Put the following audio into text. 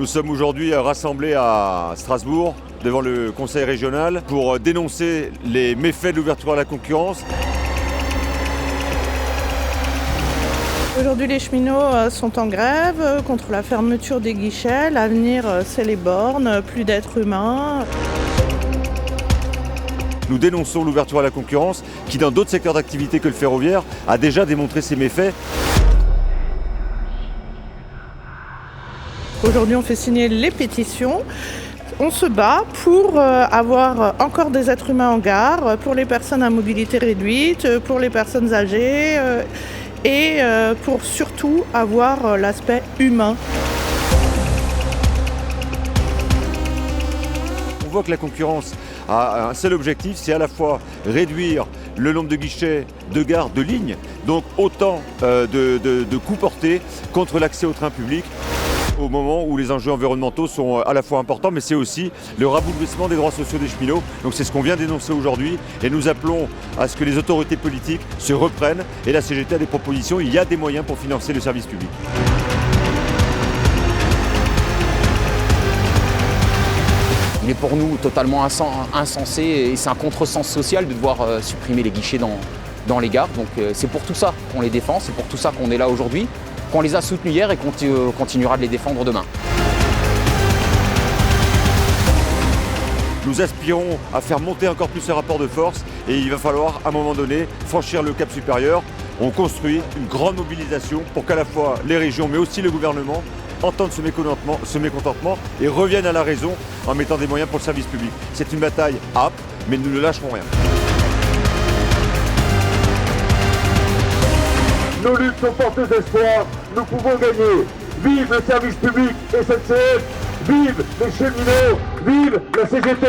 Nous sommes aujourd'hui rassemblés à Strasbourg devant le Conseil régional pour dénoncer les méfaits de l'ouverture à la concurrence. Aujourd'hui, les cheminots sont en grève contre la fermeture des guichets. L'avenir, c'est les bornes, plus d'êtres humains. Nous dénonçons l'ouverture à la concurrence qui, dans d'autres secteurs d'activité que le ferroviaire, a déjà démontré ses méfaits. Aujourd'hui, on fait signer les pétitions. On se bat pour avoir encore des êtres humains en gare, pour les personnes à mobilité réduite, pour les personnes âgées et pour surtout avoir l'aspect humain. On voit que la concurrence a un seul objectif, c'est à la fois réduire le nombre de guichets, de gares, de lignes, donc autant de coûts portés contre l'accès au train public au moment où les enjeux environnementaux sont à la fois importants, mais c'est aussi le rabougrissement des droits sociaux des cheminots. Donc c'est ce qu'on vient dénoncer aujourd'hui et nous appelons à ce que les autorités politiques se reprennent et la CGT a des propositions, il y a des moyens pour financer le service public. Il est pour nous totalement insensé et c'est un contresens social de devoir supprimer les guichets dans les gares. Donc c'est pour tout ça qu'on les défend, c'est pour tout ça qu'on est là aujourd'hui, qu'on les a soutenus hier et qu'on continuera de les défendre demain. Nous aspirons à faire monter encore plus ce rapport de force et il va falloir à un moment donné franchir le cap supérieur. On construit une grande mobilisation pour qu'à la fois les régions mais aussi le gouvernement entendent ce mécontentement et reviennent à la raison en mettant des moyens pour le service public. C'est une bataille âpre, mais nous ne lâcherons rien. Nos luttes sont porteuses d'espoir, nous pouvons gagner. Vive le service public SNCF, vive les cheminots, vive la CGT.